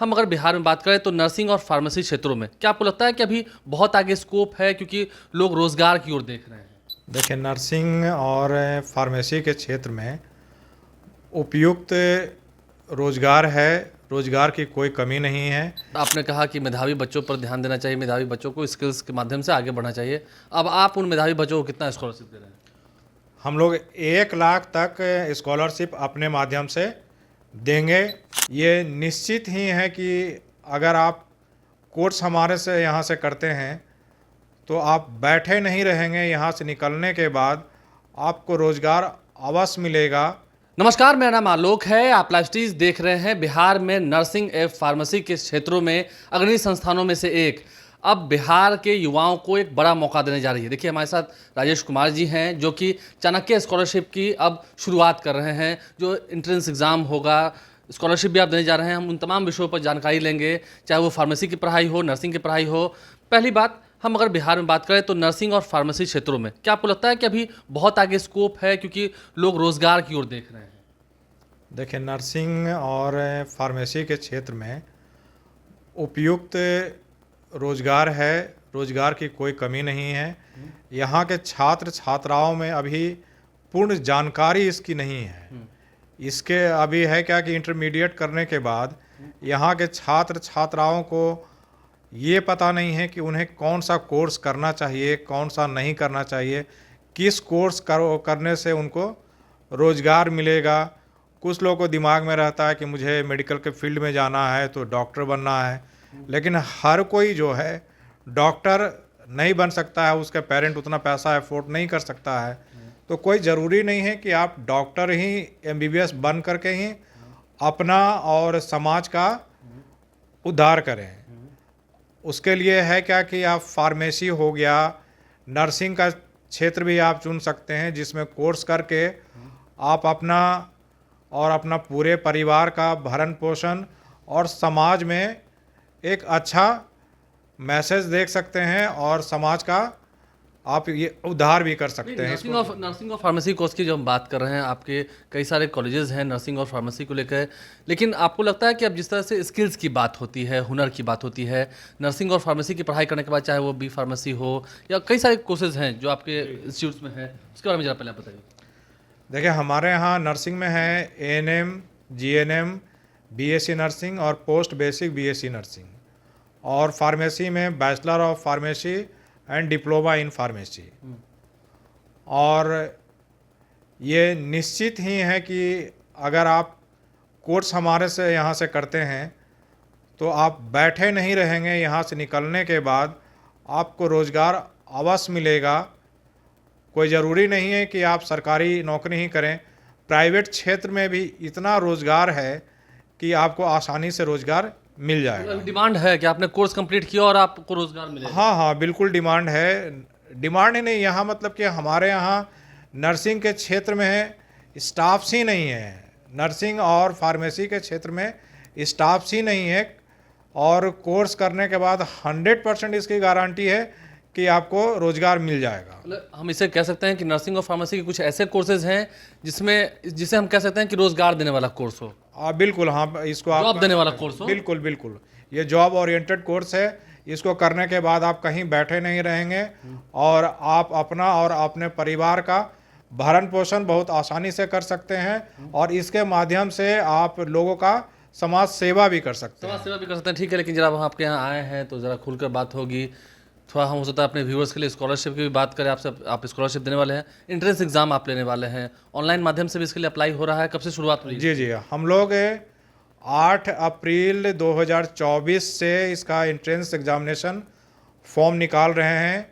हम अगर बिहार में बात करें तो नर्सिंग और फार्मेसी क्षेत्रों में क्या आपको लगता है कि अभी बहुत आगे स्कोप है, क्योंकि लोग रोजगार की ओर देख रहे हैं? देखिए, नर्सिंग और फार्मेसी के क्षेत्र में उपयुक्त रोजगार है। रोजगार की कोई कमी नहीं है। आपने कहा कि मेधावी बच्चों पर ध्यान देना चाहिए, मेधावी बच्चों को स्किल्स के माध्यम से आगे बढ़ना चाहिए। अब आप उन मेधावी बच्चों को कितना स्कॉलरशिप दे रहे हैं? हम लोग 1 लाख तक स्कॉलरशिप अपने माध्यम से देंगे। ये निश्चित ही है कि अगर आप कोर्स हमारे से यहाँ से करते हैं तो आप बैठे नहीं रहेंगे। यहाँ से निकलने के बाद आपको रोजगार अवश्य मिलेगा। नमस्कार, मेरा नाम आलोक है। आप लाइव स्ट्रीज देख रहे हैं। बिहार में नर्सिंग एवं फार्मेसी के क्षेत्रों में अग्रणी संस्थानों में से एक अब बिहार के युवाओं को एक बड़ा मौका देने जा रही है। देखिए, हमारे साथ राजेश कुमार जी हैं जो कि चाणक्य स्कॉलरशिप की अब शुरुआत कर रहे हैं। जो एंट्रेंस एग्ज़ाम होगा, स्कॉलरशिप भी आप देने जा रहे हैं। हम उन तमाम विषयों पर जानकारी लेंगे, चाहे वो फार्मेसी की पढ़ाई हो, नर्सिंग की पढ़ाई हो। पहली बात, हम अगर बिहार में बात करें तो नर्सिंग और फार्मेसी क्षेत्रों में क्या आपको लगता है कि अभी बहुत आगे स्कोप है, क्योंकि लोग रोजगार की ओर देख रहे हैं? देखिए, नर्सिंग और फार्मेसी के क्षेत्र में उपयुक्त रोजगार है। रोजगार की कोई कमी नहीं है। यहाँ के छात्र छात्राओं में अभी पूर्ण जानकारी इसकी नहीं है। इसके अभी है क्या कि इंटरमीडिएट करने के बाद यहाँ के छात्र छात्राओं को ये पता नहीं है कि उन्हें कौन सा कोर्स करना चाहिए, कौन सा नहीं करना चाहिए, किस कोर्स करने से उनको रोजगार मिलेगा। कुछ लोगों को दिमाग में रहता है कि मुझे मेडिकल के फील्ड में जाना है तो डॉक्टर बनना है, लेकिन हर कोई जो है डॉक्टर नहीं बन सकता है। उसके पेरेंट उतना पैसा अफोर्ड नहीं कर सकता है। तो कोई ज़रूरी नहीं है कि आप डॉक्टर ही एमबीबीएस बन करके ही अपना और समाज का उद्धार करें। उसके लिए है क्या कि आप फार्मेसी हो गया, नर्सिंग का क्षेत्र भी आप चुन सकते हैं, जिसमें कोर्स करके आप अपना और अपना पूरे परिवार का भरण पोषण और समाज में एक अच्छा मैसेज देख सकते हैं और समाज का आप ये उद्धार भी कर सकते हैं। नर्सिंग और फार्मेसी कोर्स की जो हम बात कर रहे हैं, आपके कई सारे कॉलेजेस हैं नर्सिंग और फार्मेसी को लेकर, लेकिन आपको लगता है कि अब जिस तरह से स्किल्स की बात होती है, हुनर की बात होती है, नर्सिंग और फार्मेसी की पढ़ाई करने के बाद चाहे वो बी फार्मेसी हो या कई सारे कोर्सेज हैं जो आपके इंस्टीट्यूट्स में है, उसके बारे में जरा पहले आप बताइए। देखिए, हमारे यहाँ नर्सिंग में है एएनएम, जीएनएम, बीएससी नर्सिंग और पोस्ट बेसिक बीएससी नर्सिंग, और फार्मेसी में bachelor of pharmacy and diploma in pharmacy. और ये निश्चित ही है कि अगर आप कोर्स हमारे से यहाँ से करते हैं तो आप बैठे नहीं रहेंगे। यहाँ से निकलने के बाद आपको रोजगार अवश्य मिलेगा। कोई ज़रूरी नहीं है कि आप सरकारी नौकरी ही करें, प्राइवेट क्षेत्र में भी इतना रोज़गार है कि आपको आसानी से रोज़गार मिल जाएगा। डिमांड है कि आपने कोर्स कंप्लीट किया और आपको रोजगार मिलेगा? हाँ हाँ, बिल्कुल डिमांड है। डिमांड ही नहीं यहाँ, मतलब कि हमारे यहाँ नर्सिंग के क्षेत्र में स्टाफ्स ही नहीं है। नर्सिंग और फार्मेसी के क्षेत्र में स्टाफ्स ही नहीं है, और कोर्स करने के बाद 100% इसकी गारंटी है कि आपको रोजगार मिल जाएगा। मतलब हम इसे कह सकते हैं कि नर्सिंग और फार्मेसी के कुछ ऐसे कोर्सेज हैं जिसे हम कह सकते हैं कि रोजगार देने वाला कोर्स हो। बिल्कुल, हाँ, इसको आप जॉब देने वाला कोर्स हो। बिल्कुल बिल्कुल, ये जॉब ओरिएंटेड कोर्स है। इसको करने के बाद आप कहीं बैठे नहीं रहेंगे और आप अपना और अपने परिवार का भरण पोषण बहुत आसानी से कर सकते हैं, और इसके माध्यम से आप लोगों का समाज सेवा भी कर सकते हैं। समाज सेवा भी कर सकते हैं, ठीक है। लेकिन जरा हम आपके यहाँ आए हैं तो ज़रा खुलकर बात होगी। थोड़ा हम हो सकता है अपने व्यूअर्स के लिए स्कॉलरशिप की भी बात करें आपसे। आप स्कॉलरशिप देने वाले हैं, एंट्रेंस एग्जाम आप लेने वाले हैं, ऑनलाइन माध्यम से भी इसके लिए अप्लाई हो रहा है। कब से शुरुआत हुई? जी जी, हम लोग 8 अप्रैल 2024 से इसका एंट्रेंस एग्जामिनेशन फॉर्म निकाल रहे हैं,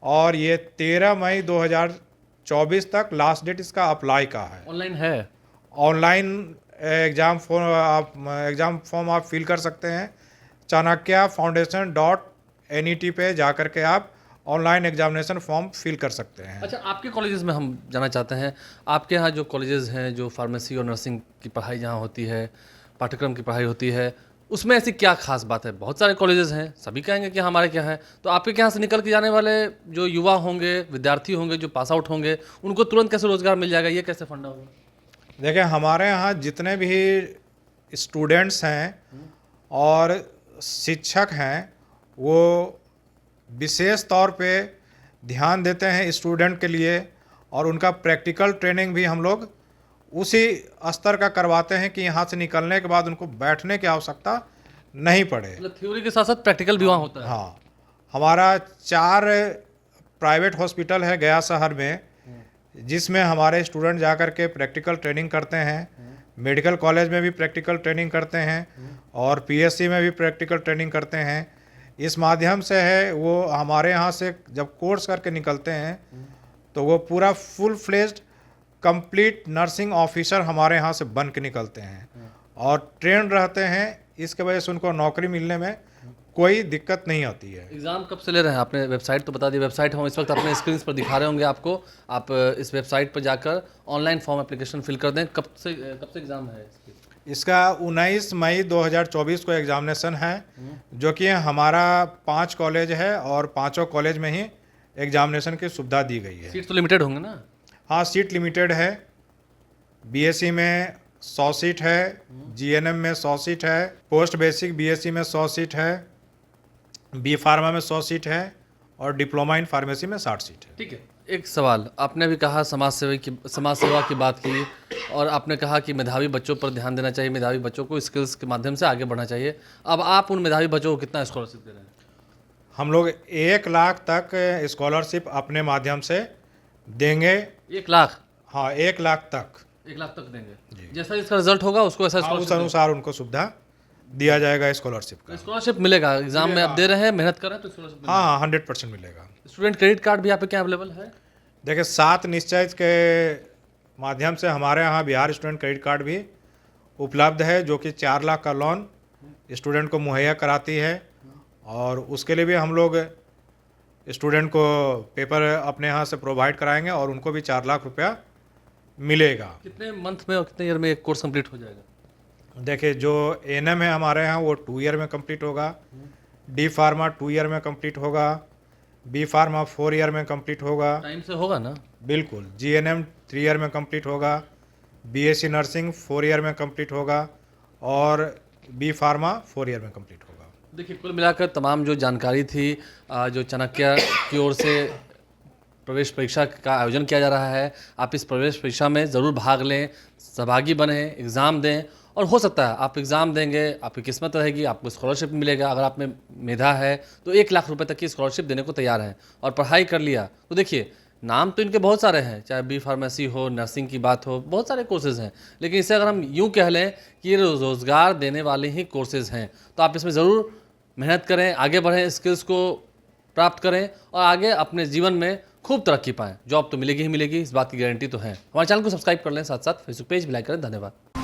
और ये 13 मई 2024 तक लास्ट डेट इसका अप्लाई का है। ऑनलाइन है? ऑनलाइन एग्ज़ाम फॉर्म आप फिल कर सकते हैं। chanakyafoundation.net पे जा कर के आप ऑनलाइन एग्जामिनेशन फॉर्म फिल कर सकते हैं। अच्छा, आपके कॉलेजेस में हम जानना चाहते हैं, आपके यहाँ जो कॉलेजेस हैं, जो फार्मेसी और नर्सिंग की पढ़ाई जहाँ होती है, पाठ्यक्रम की पढ़ाई होती है, उसमें ऐसी क्या खास बात है? बहुत सारे कॉलेजेस हैं, सभी कहेंगे कि हमारे क्या है, तो आपके यहाँ से निकल के जाने वाले जो युवा होंगे, विद्यार्थी होंगे, जो पास आउट होंगे, उनको तुरंत कैसे रोजगार मिल जाएगा? ये कैसे फंडा होगा? देखिए, हमारे यहाँ जितने भी स्टूडेंट्स हैं और शिक्षक हैं वो विशेष तौर पे ध्यान देते हैं स्टूडेंट के लिए, और उनका प्रैक्टिकल ट्रेनिंग भी हम लोग उसी स्तर का करवाते हैं कि यहाँ से निकलने के बाद उनको बैठने की आवश्यकता नहीं पड़े। मतलब थ्योरी के साथ साथ प्रैक्टिकल भी वहाँ होता है। हाँ, हमारा 4 प्राइवेट हॉस्पिटल है गया शहर में, जिसमें हमारे स्टूडेंट जाकर के प्रैक्टिकल ट्रेनिंग करते हैं। मेडिकल कॉलेज में भी प्रैक्टिकल ट्रेनिंग करते हैं और पीएससी में भी प्रैक्टिकल ट्रेनिंग करते हैं। इस माध्यम से है वो हमारे यहाँ से जब कोर्स करके निकलते हैं तो वो पूरा full fledged complete nursing officer हमारे यहाँ से बन के निकलते हैं और ट्रेन रहते हैं। इसके वजह से उनको नौकरी मिलने में कोई दिक्कत नहीं आती है। एग्ज़ाम कब से ले रहे हैं? आपने वेबसाइट तो बता दी, वेबसाइट हम इस वक्त अपने स्क्रीन पर दिखा रहे होंगे आपको। आप इस वेबसाइट पर जाकर ऑनलाइन फॉर्म एप्लीकेशन फिल कर दें। कब से एग्ज़ाम है इसकी? इसका 19 मई 2024 को एग्जामिनेशन है, जो कि हमारा 5 कॉलेज है और पांचों कॉलेज में ही एग्जामिनेशन की सुविधा दी गई है। सीट तो लिमिटेड होंगे ना? हाँ, सीट लिमिटेड है। बीएससी में 100 सीट है, जीएनएम में 100 सीट है, पोस्ट बेसिक बीएससी में 100 सीट है, बी फार्मा में 100 सीट है और डिप्लोमा इन फार्मेसी में 60 सीट है। ठीक है, एक सवाल आपने भी कहा, समाज सेवा की बात की, और आपने कहा कि मेधावी बच्चों पर ध्यान देना चाहिए, मेधावी बच्चों को स्किल्स के माध्यम से आगे बढ़ना चाहिए। अब आप उन मेधावी बच्चों को कितना स्कॉलरशिप दे रहे हैं? हम लोग 1 लाख तक स्कॉलरशिप अपने माध्यम से देंगे। 1 लाख? हाँ, 1 लाख तक। 1 लाख तक देंगे। जैसा इसका रिजल्ट होगा उसको ऐसा हाँ, उस अनुसार उनको सुविधा दिया जाएगा स्कॉलरशिप का। स्कॉलरशिप मिलेगा। एग्जाम में आप दे रहे हैं, मेहनत कर रहे हैं, तो स्कॉलरशिप हाँ, 100% मिलेगा। स्टूडेंट क्रेडिट कार्ड भी आपके क्या अवेलेबल है? देखिए, 7 निश्चय के माध्यम से हमारे यहाँ बिहार स्टूडेंट क्रेडिट कार्ड भी उपलब्ध है, जो कि 4 लाख का लोन स्टूडेंट को मुहैया कराती है, और उसके लिए भी हम लोग स्टूडेंट को पेपर अपने यहाँ से प्रोवाइड कराएंगे और उनको भी 4 लाख रुपया मिलेगा। कितने मंथ में और कितने ईयर में एक कोर्स कंप्लीट हो जाएगा? देखिए, जो एएनएम है हमारे यहाँ वो 2 ईयर में कंप्लीट होगा, डी फार्मा 2 ईयर में कंप्लीट होगा, बी फार्मा 4 ईयर में कंप्लीट होगा। टाइम से होगा ना? बिल्कुल। जीएनएम 3 ईयर में कंप्लीट होगा, बीएससी नर्सिंग 4 ईयर में कंप्लीट होगा और बी फार्मा 4 ईयर में कंप्लीट होगा। देखिए, कुल मिलाकर तमाम जो जानकारी थी, जो चाणक्य की ओर से प्रवेश परीक्षा का आयोजन किया जा रहा है, आप इस प्रवेश परीक्षा में ज़रूर भाग लें, सहभागी बने, एग्ज़ाम दें, और हो सकता है आप एग्ज़ाम देंगे, आपकी किस्मत रहेगी, आपको स्कॉलरशिप मिलेगा। अगर आप में मेधा है तो 1 लाख रुपए तक की स्कॉलरशिप देने को तैयार हैं, और पढ़ाई कर लिया तो देखिए, नाम तो इनके बहुत सारे हैं, चाहे बी फार्मेसी हो, नर्सिंग की बात हो, बहुत सारे कोर्सेज़ हैं, लेकिन इसे अगर हम यूँ कह लें कि ये रोज़गार देने वाले ही कोर्सेज़ हैं, तो आप इसमें ज़रूर मेहनत करें, आगे बढ़ें, स्किल्स को प्राप्त करें और आगे अपने जीवन में खूब तरक्की पाएं। जॉब तो मिलेगी ही मिलेगी, इस बात की गारंटी तो है। हमारे चैनल को सब्सक्राइब कर लें, साथ साथ फेसबुक पेज भी लाइक करें। धन्यवाद।